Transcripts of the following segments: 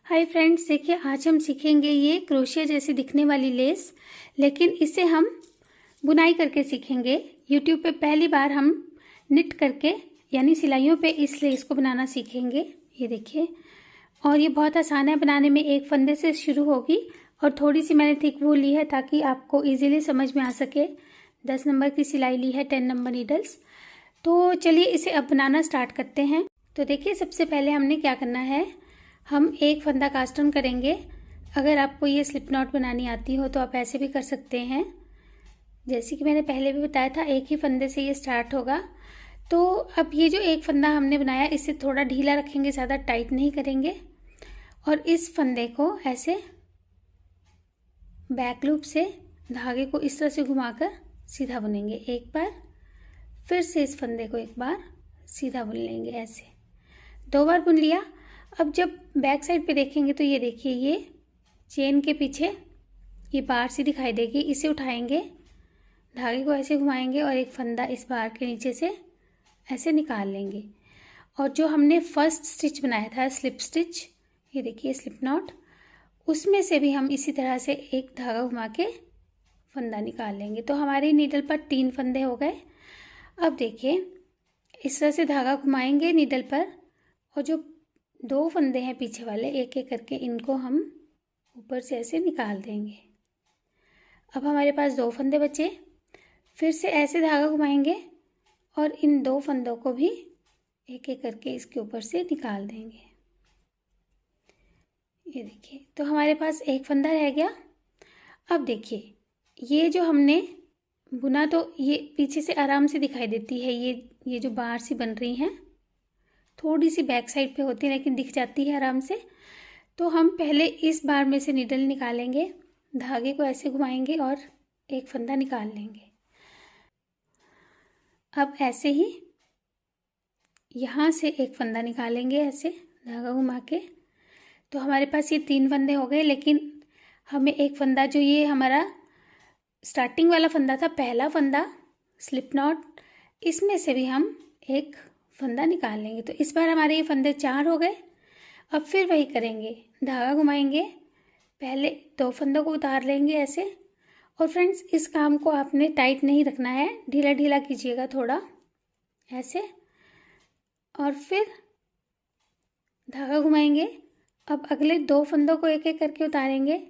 Hi friends, देखिए आज हम सीखेंगे ये क्रोशिया जैसी दिखने वाली लेस, लेकिन इसे हम बुनाई करके सीखेंगे। यूट्यूब पे पहली बार हम निट करके यानी सिलाइयों पे इस लेस को बनाना सीखेंगे। ये देखिए, और ये बहुत आसान है बनाने में। एक फंदे से शुरू होगी और थोड़ी सी मैंने थिक वूल ली है ताकि आपको इजीली समझ में आ सके। 10 नंबर की सिलाई ली है, 10 नंबर नीडल्स। तो चलिए इसे अब बनाना स्टार्ट करते हैं। तो देखिए, सबसे पहले हमने क्या करना है, हम एक फंदा कास्ट ऑन करेंगे। अगर आपको ये स्लिप नॉट बनानी आती हो तो आप ऐसे भी कर सकते हैं। जैसे कि मैंने पहले भी बताया था, एक ही फंदे से ये स्टार्ट होगा। तो अब ये जो एक फंदा हमने बनाया, इसे थोड़ा ढीला रखेंगे, ज़्यादा टाइट नहीं करेंगे। और इस फंदे को ऐसे बैक लूप से धागे को इस तरह से घुमाकर सीधा बुनेंगे एक बार, फिर से इस फंदे को एक बार सीधा बुन लेंगे। ऐसे 2 बार बुन लिया। अब जब बैक साइड पे देखेंगे तो ये देखिए, ये चेन के पीछे ये बार सी दिखाई देगी। इसे उठाएंगे, धागे को ऐसे घुमाएंगे और एक फंदा इस बार के नीचे से ऐसे निकाल लेंगे। और जो हमने फर्स्ट स्टिच बनाया था स्लिप स्टिच, ये देखिए स्लिप नॉट, उसमें से भी हम इसी तरह से एक धागा घुमा के फंदा निकाल लेंगे। तो हमारी नीडल पर 3 फंदे हो गए। अब देखिए, इस तरह से धागा घुमाएंगे नीडल पर, और जो 2 फंदे हैं पीछे वाले, एक एक करके इनको हम ऊपर से ऐसे निकाल देंगे। अब हमारे पास 2 फंदे बचे। फिर से ऐसे धागा घुमाएंगे और इन 2 फंदों को भी एक एक करके इसके ऊपर से निकाल देंगे। ये देखिए, तो हमारे पास एक फंदा रह गया। अब देखिए, ये जो हमने बुना तो ये पीछे से आराम से दिखाई देती है। ये जो बार सी बन रही हैं, थोड़ी सी बैक साइड पे होती है लेकिन दिख जाती है आराम से। तो हम पहले इस बार में से नीडल निकालेंगे, धागे को ऐसे घुमाएंगे और एक फंदा निकाल लेंगे। अब ऐसे ही यहाँ से एक फंदा निकालेंगे ऐसे धागा घुमा के। तो हमारे पास ये 3 फंदे हो गए, लेकिन हमें एक फंदा, जो ये हमारा स्टार्टिंग वाला फंदा था, पहला फंदा स्लिप नॉट, इसमें से भी हम एक फंदा निकाल लेंगे। तो इस बार हमारे ये फंदे 4 हो गए। अब फिर वही करेंगे, धागा घुमाएंगे, पहले 2 फंदों को उतार लेंगे ऐसे। और फ्रेंड्स, इस काम को आपने टाइट नहीं रखना है, ढीला ढीला कीजिएगा थोड़ा ऐसे। और फिर धागा घुमाएंगे। अब अगले 2 फंदों को एक एक करके उतारेंगे,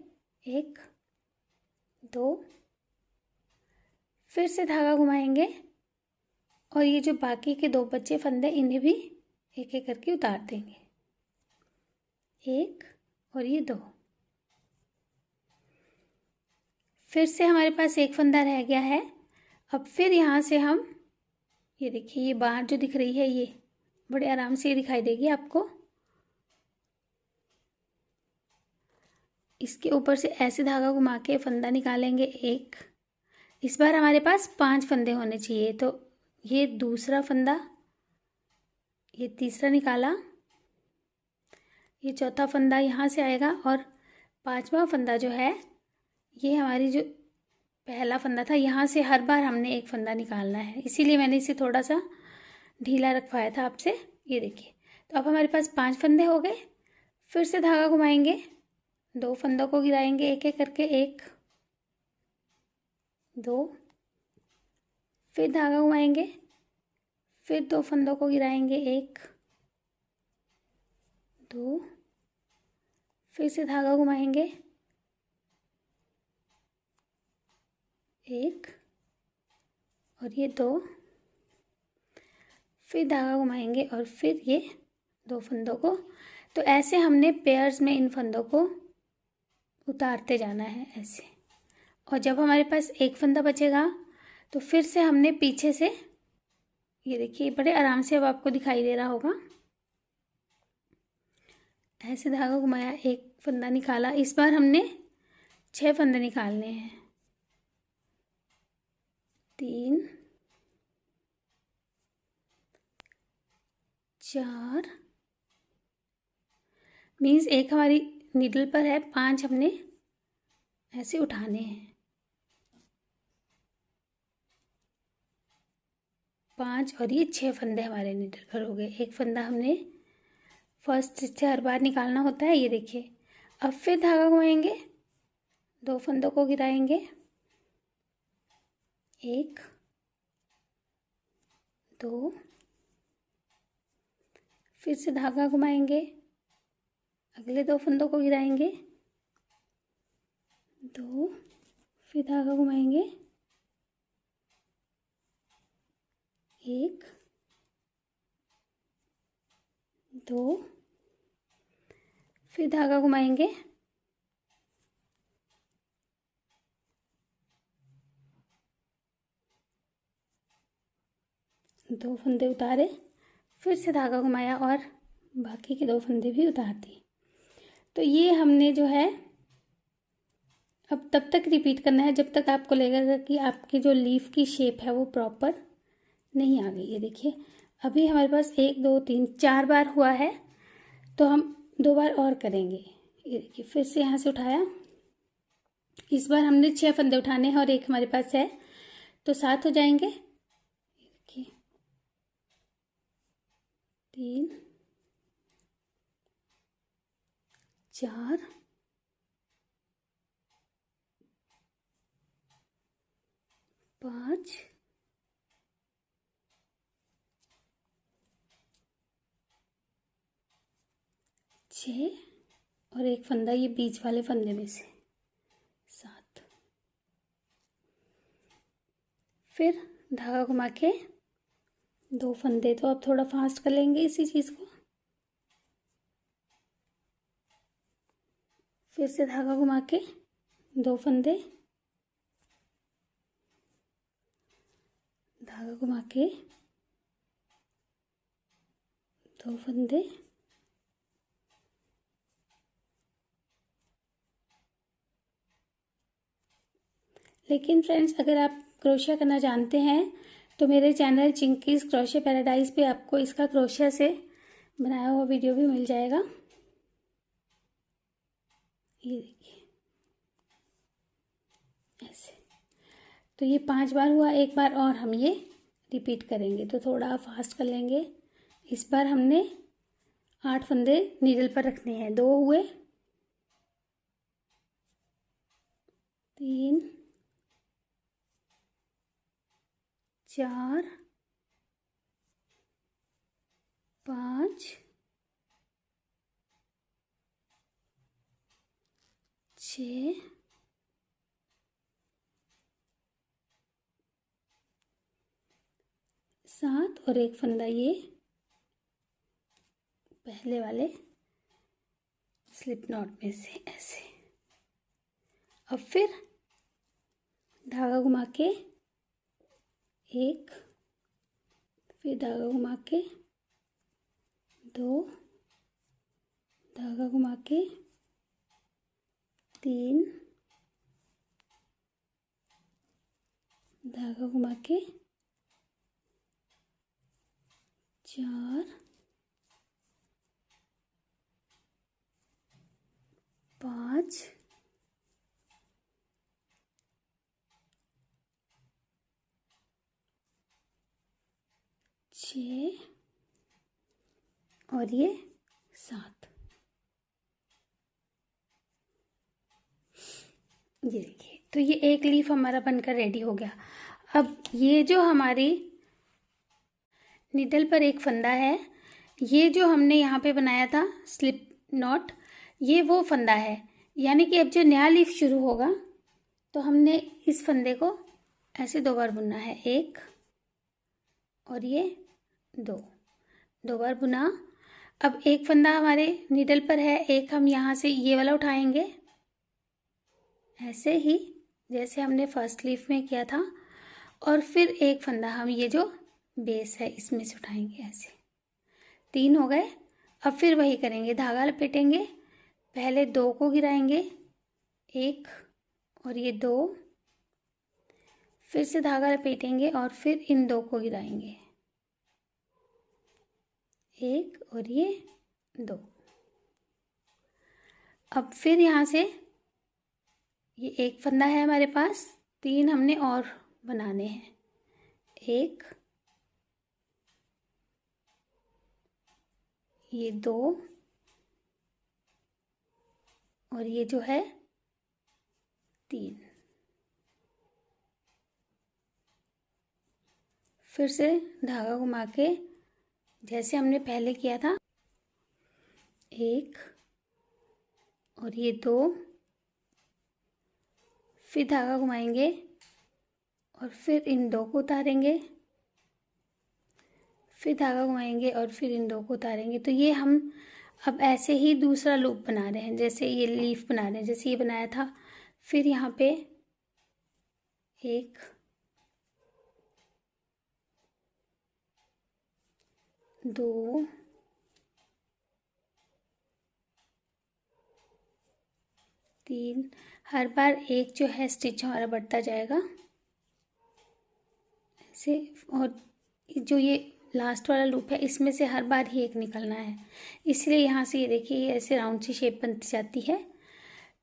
1 2, फिर से धागा घुमाएंगे और ये जो बाकी के 2 बचे फंदे, इन्हें भी एक एक करके उतार देंगे, 1 और ये 2। फिर से हमारे पास एक फंदा रह गया है। अब फिर यहाँ से हम, ये देखिए, ये बार जो दिख रही है, ये बड़े आराम से दिखाई देगी आपको। इसके ऊपर से ऐसे धागा घुमा के फंदा निकालेंगे 1। इस बार हमारे पास 5 फंदे होने चाहिए। तो ये दूसरा फंदा, ये तीसरा निकाला, ये चौथा फंदा यहाँ से आएगा, और 5वां फंदा जो है, ये हमारी जो पहला फंदा था, यहाँ से हर बार हमने एक फंदा निकालना है। इसीलिए मैंने इसे थोड़ा सा ढीला रखवाया था आपसे। ये देखिए, तो अब हमारे पास 5 फंदे हो गए। फिर से धागा घुमाएंगे, 2 फंदों को गिराएंगे एक एक करके, 1 2, फिर धागा घुमाएंगे, फिर 2 फंदों को गिराएंगे, 1 2, फिर से धागा घुमाएंगे, 1 और ये 2, फिर धागा घुमाएंगे और फिर ये 2 फंदों को। तो ऐसे हमने पेयर्स में इन फंदों को उतारते जाना है ऐसे। और जब हमारे पास एक फंदा बचेगा तो फिर से हमने पीछे से, ये देखिए, बड़े आराम से अब आपको दिखाई दे रहा होगा, ऐसे धागा घुमाया, एक फंदा निकाला। इस बार हमने 6 फंदे निकालने हैं, 3 4, मीन्स एक हमारी नीडल पर है, 5 हमने ऐसे उठाने हैं, 5 और ये 6 फंदे हमारे नीडल पर हो गए। एक फंदा हमने फर्स्ट स्टिच से हर बार निकालना होता है। ये देखिए, अब फिर धागा घुमाएंगे, 2 फंदों को गिराएंगे, 1 2, फिर से धागा घुमाएंगे, अगले 2 फंदों को गिराएंगे, 2, फिर धागा घुमाएंगे, 1 2, फिर धागा घुमाएंगे, 2 फंदे उतारे, फिर से धागा घुमाया और बाकी के 2 फंदे भी उतार दिए। तो ये हमने जो है अब तब तक रिपीट करना है जब तक आपको लगेगा कि आपकी जो लीफ की शेप है वो प्रॉपर नहीं आ गई। ये देखिए, अभी हमारे पास 1 2 3 4 बार हुआ है, तो हम 2 बार और करेंगे। ये देखिए, फिर से यहाँ से उठाया, इस बार हमने 6 फंदे उठाने हैं और 1 हमारे पास है, तो 7 हो जाएंगे। ये देखिए, 3 4 5 6 और 1 फंदा ये बीच वाले फंदे में से 7। फिर धागा घुमा के 2 फंदे, तो अब थोड़ा फास्ट कर लेंगे इसी चीज़ को। फिर से धागा घुमा के 2 फंदे, धागा घुमा के 2 फंदे, लेकिन फ्रेंड्स अगर आप क्रोशिया करना जानते हैं तो मेरे चैनल चिंकीज क्रोशिया पैराडाइज पे आपको इसका क्रोशिया से बनाया हुआ वीडियो भी मिल जाएगा। ये देखिए, ऐसे। तो ये 5 बार हुआ, 1 बार और हम ये रिपीट करेंगे, तो थोड़ा फास्ट कर लेंगे। इस बार हमने 8 फंदे नीडल पर रखने हैं। 2 हुए, 3 4 5 6 7 और 1 फंदा ये पहले वाले स्लिप नॉट में से ऐसे। अब फिर धागा घुमा के 1, फिर धागा घुमा के 2, धागा घुमा के 3, धागा घुमा के 4 5 6 और ये 7। ये देखिए, तो ये एक लीफ हमारा बनकर रेडी हो गया। अब ये जो हमारी निडल पर एक फंदा है, ये जो हमने यहाँ पे बनाया था स्लिप नॉट, ये वो फंदा है। यानी कि अब जो नया लीफ शुरू होगा तो हमने इस फंदे को ऐसे 2 बार बुनना है, 1 और ये 2 बार बुना। अब एक फंदा हमारे नीडल पर है, एक हम यहाँ से ये वाला उठाएंगे, ऐसे ही जैसे हमने फर्स्ट लीफ में किया था, और फिर एक फंदा हम ये जो बेस है इसमें से उठाएंगे, ऐसे 3 हो गए। अब फिर वही करेंगे, धागा लपेटेंगे, पहले 2 को गिराएंगे, 1 और ये 2, फिर से धागा लपेटेंगे और फिर इन 2 को गिराएंगे, 1 और ये 2। अब फिर यहाँ से ये एक फंदा है हमारे पास, 3 हमने और बनाने हैं, 1 ये 2 और ये जो है 3। फिर से धागा घुमा के जैसे हमने पहले किया था, 1 और ये 2, फिर धागा घुमाएंगे और फिर इन 2 को उतारेंगे, फिर धागा घुमाएंगे और फिर इन 2 को उतारेंगे। तो ये हम अब ऐसे ही दूसरा लूप बना रहे हैं, जैसे ये लीफ बना रहे हैं, जैसे ये बनाया था। फिर यहाँ पे 1 2 3, हर बार एक जो है स्टिच हमारा बढ़ता जाएगा ऐसे। और जो ये लास्ट वाला लूप है इसमें से हर बार ही एक निकलना है, इसलिए यहाँ से ये देखिए ये ऐसे राउंड सी शेप बनती जाती है।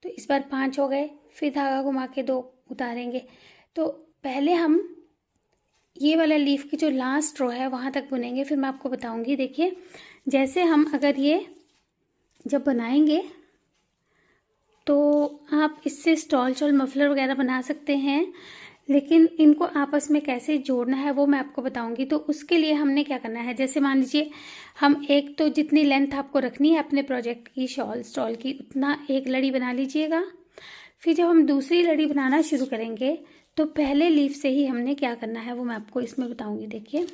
तो इस बार 5 हो गए, फिर धागा घुमा के 2 उतारेंगे। तो पहले हम ये वाला लीफ की जो लास्ट रो है वहाँ तक बुनेंगे, फिर मैं आपको बताऊंगी। देखिए जैसे हम अगर ये जब बनाएंगे तो आप इससे स्टॉल शॉल मफलर वगैरह बना सकते हैं, लेकिन इनको आपस में कैसे जोड़ना है वो मैं आपको बताऊंगी। तो उसके लिए हमने क्या करना है, जैसे मान लीजिए हम एक तो जितनी लेंथ आपको रखनी है अपने प्रोजेक्ट की शॉल स्टॉल की उतना एक लड़ी बना लीजिएगा। फिर जब हम दूसरी लड़ी बनाना शुरू करेंगे तो पहले लीफ से ही हमने क्या करना है वो मैं आपको इसमें बताऊंगी। देखिए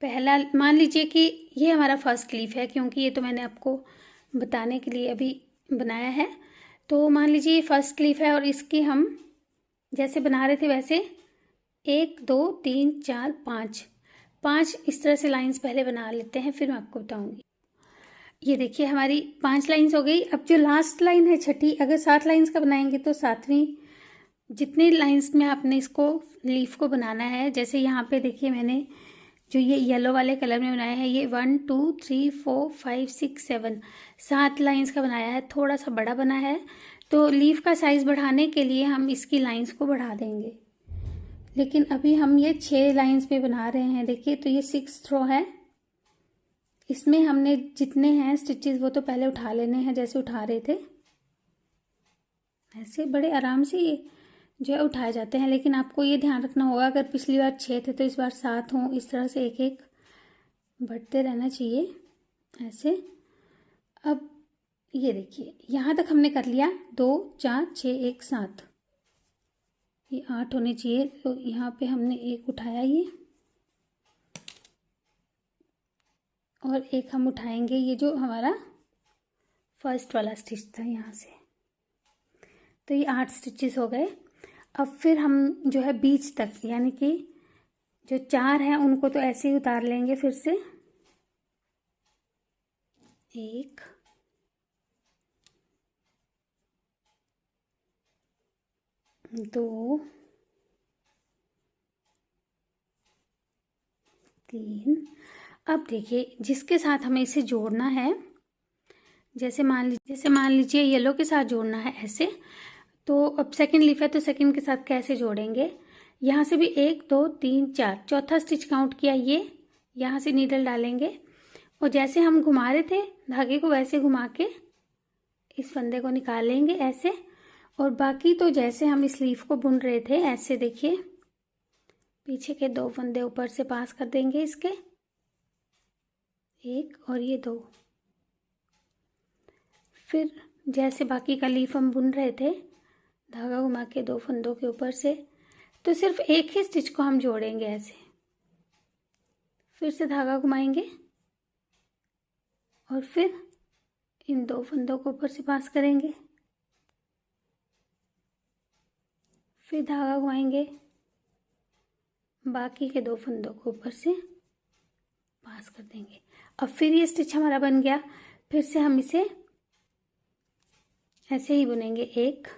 पहला मान लीजिए कि ये हमारा फर्स्ट लीफ है, क्योंकि ये तो मैंने आपको बताने के लिए अभी बनाया है। तो मान लीजिए ये फर्स्ट लीफ है और इसकी हम जैसे बना रहे थे वैसे 1 2 3 4 5 इस तरह से लाइंस पहले बना लेते हैं, फिर मैं आपको बताऊंगी। ये देखिए हमारी 5 लाइंस हो गई। अब जो लास्ट लाइन है छठी, अगर 7 लाइंस का बनाएंगे तो 7वीं जितनी लाइंस में आपने इसको लीफ को बनाना है, जैसे यहाँ पे देखिए मैंने जो ये येलो वाले कलर में बनाया है, ये 1 2 3 4 5 6 7 7 लाइंस का बनाया है, थोड़ा सा बड़ा बना है। तो लीफ का साइज बढ़ाने के लिए हम इसकी लाइंस को बढ़ा देंगे, लेकिन अभी हम ये 6 लाइंस पे बना रहे हैं। देखिए तो ये 6th रो है, इसमें हमने जितने हैं स्टिचेस वो तो पहले उठा लेने हैं, जैसे उठा रहे थे ऐसे बड़े आराम से ये जो है उठाए जाते हैं। लेकिन आपको ये ध्यान रखना होगा, अगर पिछली बार 6 थे तो इस बार 7 हों, इस तरह से एक एक बढ़ते रहना चाहिए ऐसे। अब ये देखिए यहाँ तक हमने कर लिया, 2 4 6 1 7, ये 8 होने चाहिए। तो यहाँ पे हमने एक उठाया ये, और एक हम उठाएंगे ये जो हमारा फर्स्ट वाला स्टिच था यहाँ से। तो ये 8 स्टिचेस हो गए। अब फिर हम जो है बीच तक, यानी कि जो 4 हैं उनको तो ऐसे ही उतार लेंगे फिर से, 1 2 3। अब देखिए जिसके साथ हमें इसे जोड़ना है, जैसे मान लीजिए येलो के साथ जोड़ना है ऐसे। तो अब सेकंड लीफ है तो सेकंड के साथ कैसे जोड़ेंगे, यहाँ से भी 1 2 3 4 चौथा स्टिच काउंट किया, ये यहाँ से नीडल डालेंगे और जैसे हम घुमा रहे थे धागे को वैसे घुमा के इस फंदे को निकाल लेंगे ऐसे। और बाकी तो जैसे हम इस लीफ को बुन रहे थे ऐसे, देखिए पीछे के 2 फंदे ऊपर से पास कर देंगे इसके, 1 और ये 2। फिर जैसे बाकी का लीफ हम बुन रहे थे धागा घुमा के 2 फंदों के ऊपर से, तो सिर्फ एक ही स्टिच को हम जोड़ेंगे ऐसे। फिर से धागा घुमाएंगे और फिर इन 2 फंदों को ऊपर से पास करेंगे, फिर धागा घुमाएंगे, बाकी के 2 फंदों को ऊपर से पास कर देंगे। अब फिर ये स्टिच हमारा बन गया। फिर से हम इसे ऐसे ही बुनेंगे, 1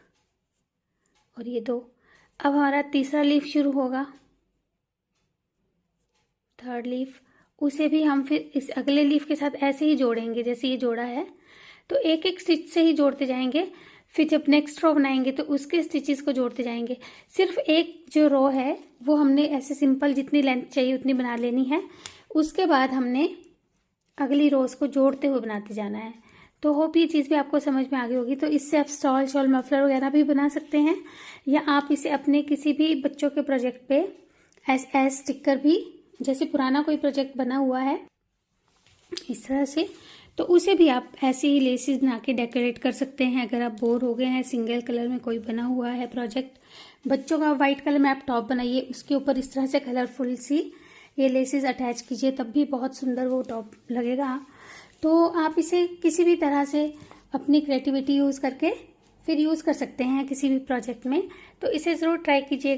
और ये 2। अब हमारा तीसरा लीफ शुरू होगा, थर्ड लीफ, उसे भी हम फिर इस अगले लीफ के साथ ऐसे ही जोड़ेंगे जैसे ये जोड़ा है। तो एक एक स्टिच से ही जोड़ते जाएंगे। फिर जब नेक्स्ट रो बनाएंगे तो उसके स्टिचेस को जोड़ते जाएंगे। सिर्फ एक जो रो है वो हमने ऐसे सिंपल जितनी लेंथ चाहिए उतनी बना लेनी है, उसके बाद हमने अगली रोज को जोड़ते हुए बनाते जाना है। तो होप ये चीज़ भी आपको समझ में आ गई होगी। तो इससे आप स्टॉल शॉल मफलर वगैरह भी बना सकते हैं, या आप इसे अपने किसी भी बच्चों के प्रोजेक्ट पे एस स्टिकर भी, जैसे पुराना कोई प्रोजेक्ट बना हुआ है इस तरह से, तो उसे भी आप ऐसे ही लेसेस बना के डेकोरेट कर सकते हैं। अगर आप बोर हो गए हैं, सिंगल कलर में कोई बना हुआ है प्रोजेक्ट बच्चों का, वाइट कलर में आप टॉप बनाइए, उसके ऊपर इस तरह से कलरफुल सी ये लेसेस अटैच कीजिए, तब भी बहुत सुंदर वो टॉप लगेगा। तो आप इसे किसी भी तरह से अपनी क्रिएटिविटी यूज़ करके फिर यूज़ कर सकते हैं किसी भी प्रोजेक्ट में। तो इसे ज़रूर ट्राई कीजिएगा।